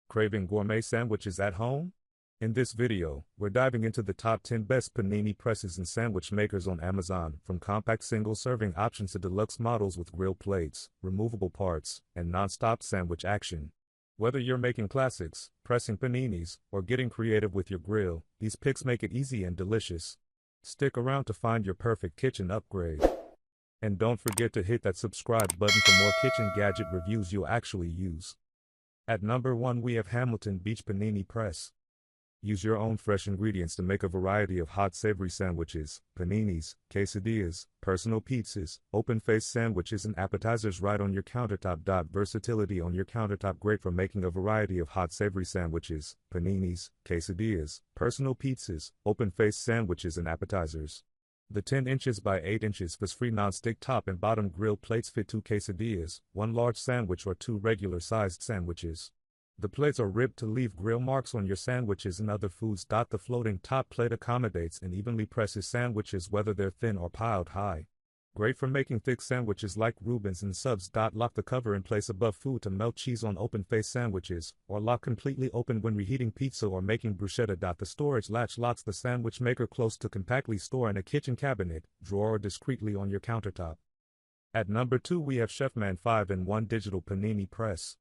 Craving gourmet sandwiches at home? In this video, we're diving into the top 10 best panini presses and sandwich makers on Amazon, from compact single-serving options to deluxe models with grill plates, removable parts, and non-stop sandwich action. Whether you're making classics, pressing paninis, or getting creative with your grill, these picks make it easy and delicious. Stick around to find your perfect kitchen upgrade. And don't forget to hit that subscribe button for more kitchen gadget reviews you'll actually use. At number 1 we have Hamilton Beach Panini Press. Use your own fresh ingredients to make a variety of hot savory sandwiches, paninis, quesadillas, personal pizzas, open-faced sandwiches and appetizers right on your countertop. Versatility on your countertop, great for making a variety of hot savory sandwiches, paninis, quesadillas, personal pizzas, open-faced sandwiches and appetizers. The 10 inches by 8 inches fuss-free non-stick top and bottom grill plates fit 2 quesadillas, 1 large sandwich or 2 regular-sized sandwiches. The plates are ribbed to leave grill marks on your sandwiches and other foods. The floating top plate accommodates and evenly presses sandwiches whether they're thin or piled high. Great for making thick sandwiches like Reubens and subs. Lock the cover in place above food to melt cheese on open-faced sandwiches, or lock completely open when reheating pizza or making bruschetta. The storage latch locks the sandwich maker close to compactly store in a kitchen cabinet, drawer or discreetly on your countertop. At number 2 we have Chefman 5-in-1 Digital Panini Press.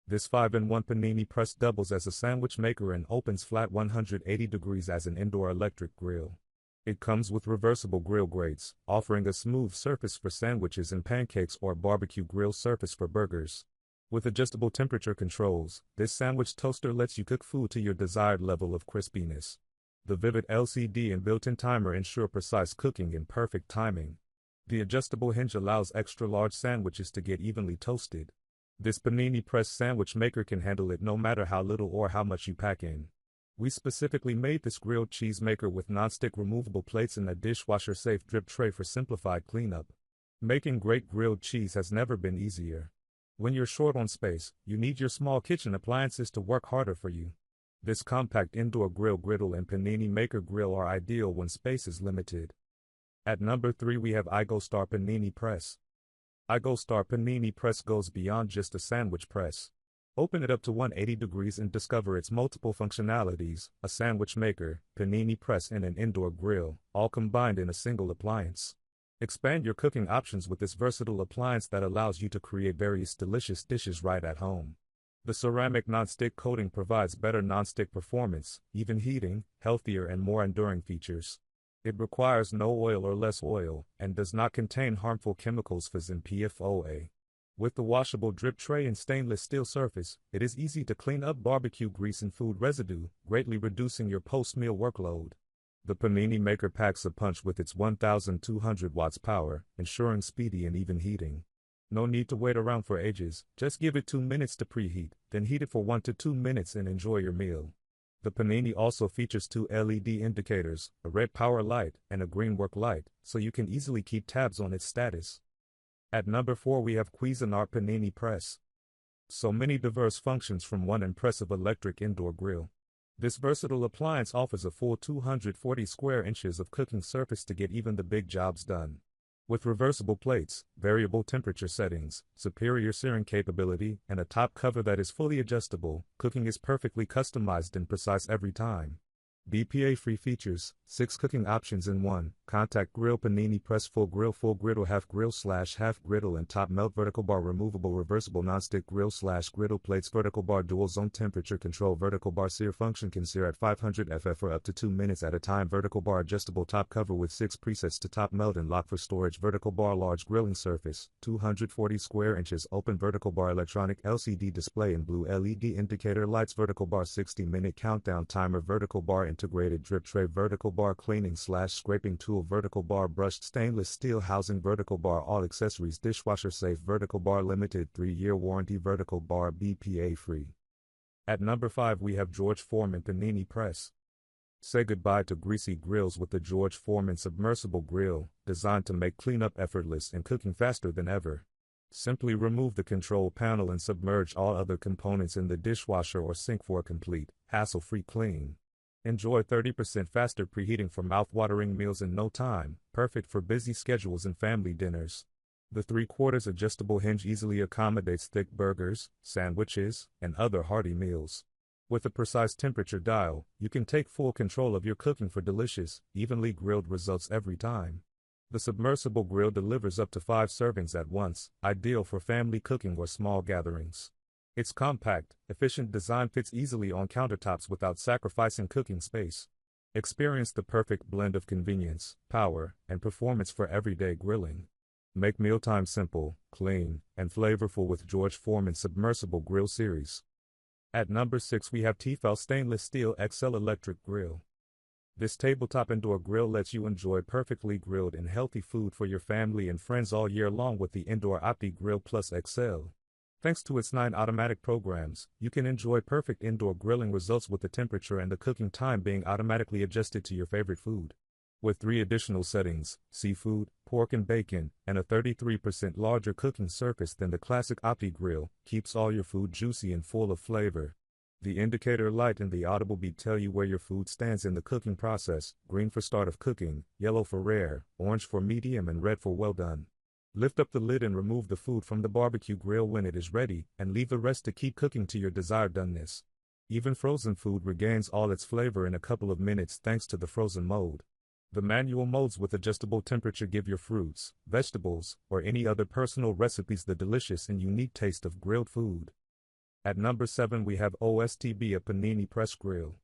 This 5-in-1 panini press doubles as a sandwich maker and opens flat 180 degrees as an indoor electric grill. It comes with reversible grill grates, offering a smooth surface for sandwiches and pancakes or barbecue grill surface for burgers. With adjustable temperature controls, this sandwich toaster lets you cook food to your desired level of crispiness. The vivid LCD and built-in timer ensure precise cooking and perfect timing. The adjustable hinge allows extra-large sandwiches to get evenly toasted. This panini press sandwich maker can handle it no matter how little or how much you pack in. We specifically made this grilled cheese maker with non-stick removable plates and a dishwasher-safe drip tray for simplified cleanup. Making great grilled cheese has never been easier. When you're short on space, you need your small kitchen appliances to work harder for you. This compact indoor grill griddle and panini maker grill are ideal when space is limited. At number 3 we have Aigostar Panini Press. Aigostar Panini Press goes beyond just a sandwich press. Open it up to 180 degrees and discover its multiple functionalities: a sandwich maker, panini press and an indoor grill, all combined in a single appliance. Expand your cooking options with this versatile appliance that allows you to create various delicious dishes right at home. The ceramic non-stick coating provides better non-stick performance, even heating, healthier and more enduring features. It requires no oil or less oil, and does not contain harmful chemicals FOS and PFOA. With the washable drip tray and stainless steel surface, it is easy to clean up barbecue grease and food residue, greatly reducing your post-meal workload. The panini maker packs a punch with its 1,200 watts power, ensuring speedy and even heating. No need to wait around for ages, just give it 2 minutes to preheat, then heat it for 1 to 2 minutes and enjoy your meal. The panini also features 2 LED indicators, a red power light and a green work light, so you can easily keep tabs on its status. At number 4 we have Cuisinart Panini Press. So many diverse functions from one impressive electric indoor grill. This versatile appliance offers a full 240 square inches of cooking surface to get even the big jobs done. With reversible plates, variable temperature settings, superior searing capability, and a top cover that is fully adjustable, cooking is perfectly customized and precise every time. BPA-free features, 6 cooking options in 1, contact grill panini press, full griddle, half grill/half griddle and top melt, vertical bar, removable reversible non-stick grill/griddle plates, vertical bar, dual zone temperature control, vertical bar, sear function, can sear at 500 FF for up to 2 minutes at a time, vertical bar, adjustable top cover with 6 presets to top melt and lock for storage, vertical bar, large grilling surface, 240 square inches, open, vertical bar, electronic LCD display and blue LED indicator lights, vertical bar, 60-minute countdown timer, vertical bar, integrated drip tray, vertical bar, cleaning/scraping tool, vertical bar, brushed stainless steel housing, vertical bar, all accessories, dishwasher safe, vertical bar, limited 3-year warranty, vertical bar, BPA free. At number 5 we have George Foreman Panini Press. Say goodbye to greasy grills with the George Foreman submersible grill, designed to make cleanup effortless and cooking faster than ever. Simply remove the control panel and submerge all other components in the dishwasher or sink for a complete, hassle-free clean. Enjoy 30% faster preheating for mouth-watering meals in no time, perfect for busy schedules and family dinners. The 3/4 adjustable hinge easily accommodates thick burgers, sandwiches, and other hearty meals. With a precise temperature dial, you can take full control of your cooking for delicious, evenly grilled results every time. The submersible grill delivers up to 5 servings at once, ideal for family cooking or small gatherings. Its compact, efficient design fits easily on countertops without sacrificing cooking space. Experience the perfect blend of convenience, power, and performance for everyday grilling. Make mealtime simple, clean, and flavorful with George Foreman's Submersible Grill Series. At number 6 we have T-Fal Stainless Steel XL Electric Grill. This tabletop indoor grill lets you enjoy perfectly grilled and healthy food for your family and friends all year long with the Indoor Opti Grill Plus XL. Thanks to its 9 automatic programs, you can enjoy perfect indoor grilling results with the temperature and the cooking time being automatically adjusted to your favorite food. With 3 additional settings, seafood, pork and bacon, and a 33% larger cooking surface than the classic Opti grill, keeps all your food juicy and full of flavor. The indicator light and the audible beep tell you where your food stands in the cooking process: green for start of cooking, yellow for rare, orange for medium, and red for well done. Lift up the lid and remove the food from the barbecue grill when it is ready, and leave the rest to keep cooking to your desired doneness. Even frozen food regains all its flavor in a couple of minutes thanks to the frozen mode. The manual modes with adjustable temperature give your fruits, vegetables, or any other personal recipes the delicious and unique taste of grilled food. At number 7 we have OSTBA Panini Press Grill.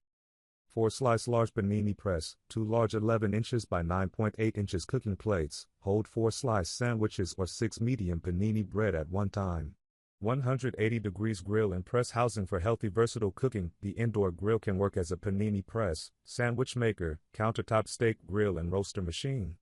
4-slice large panini press, 2 large 11 inches by 9.8 inches cooking plates, hold 4-slice sandwiches or 6 medium panini bread at one time. 180 degrees grill and press housing for healthy versatile cooking. The indoor grill can work as a panini press, sandwich maker, countertop steak grill and roaster machine.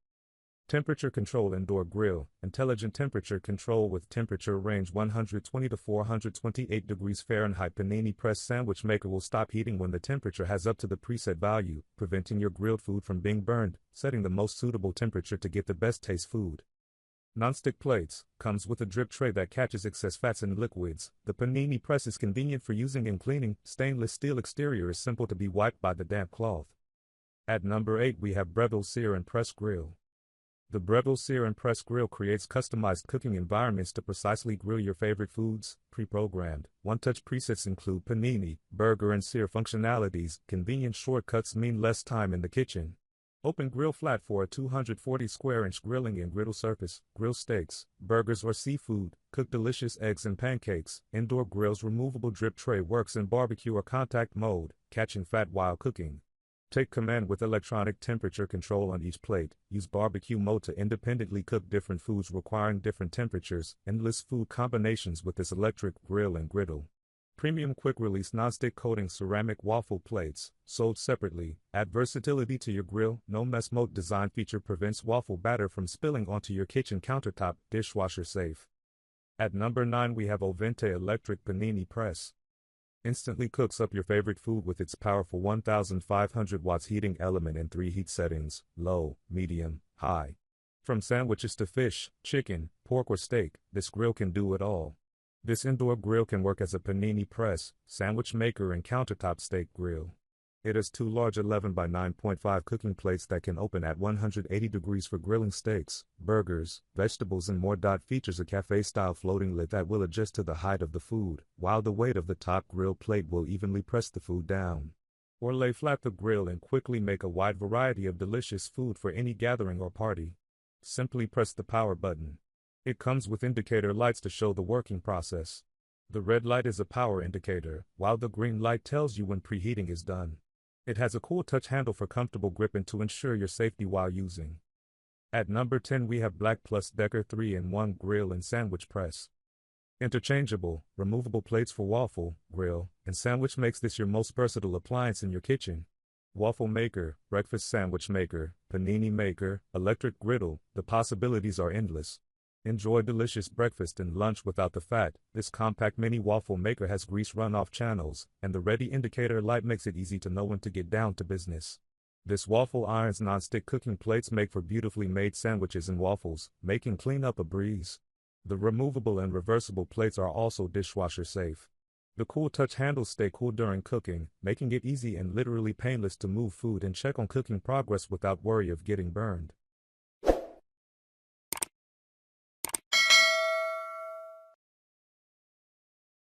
Temperature control indoor grill, intelligent temperature control with temperature range 120 to 428 degrees Fahrenheit. Panini press sandwich maker will stop heating when the temperature has up to the preset value, preventing your grilled food from being burned, setting the most suitable temperature to get the best taste food. Non-stick plates, comes with a drip tray that catches excess fats and liquids. The panini press is convenient for using and cleaning. Stainless steel exterior is simple to be wiped by the damp cloth. At number 8 we have Breville Sear and Press Grill. The Breville Sear and Press Grill creates customized cooking environments to precisely grill your favorite foods, pre-programmed. One-touch presets include panini, burger and sear functionalities. Convenient shortcuts mean less time in the kitchen. Open grill flat for a 240 square inch grilling and griddle surface. Grill steaks, burgers or seafood. Cook delicious eggs and pancakes. Indoor grill's removable drip tray works in barbecue or contact mode, catching fat while cooking. Take command with electronic temperature control on each plate. Use barbecue mode to independently cook different foods requiring different temperatures. Endless food combinations with this electric grill and griddle. Premium quick-release nonstick coating ceramic waffle plates, sold separately. Add versatility to your grill. No mess mode design feature prevents waffle batter from spilling onto your kitchen countertop. Dishwasher safe. At number 9 we have OVENTE Electric Panini Press. Instantly cooks up your favorite food with its powerful 1500 watts heating element in 3 heat settings: low, medium, high. From sandwiches to fish, chicken, pork or steak, this grill can do it all. This indoor grill can work as a panini press, sandwich maker and countertop steak grill. It has 2 large 11 by 9.5 cooking plates that can open at 180 degrees for grilling steaks, burgers, vegetables and more. Features a cafe-style floating lid that will adjust to the height of the food, while the weight of the top grill plate will evenly press the food down. Or lay flat the grill and quickly make a wide variety of delicious food for any gathering or party. Simply press the power button. It comes with indicator lights to show the working process. The red light is a power indicator, while the green light tells you when preheating is done. It has a cool touch handle for comfortable grip and to ensure your safety while using. At number 10 we have BLACK+DECKER 3-in-1 Grill and Sandwich Press. Interchangeable, removable plates for waffle, grill, and sandwich makes this your most versatile appliance in your kitchen. Waffle maker, breakfast sandwich maker, panini maker, electric griddle, the possibilities are endless. Enjoy delicious breakfast and lunch without the fat. This compact mini waffle maker has grease runoff channels, and the ready indicator light makes it easy to know when to get down to business. This waffle iron's non-stick cooking plates make for beautifully made sandwiches and waffles, making cleanup a breeze. The removable and reversible plates are also dishwasher safe. The cool touch handles stay cool during cooking, making it easy and literally painless to move food and check on cooking progress without worry of getting burned.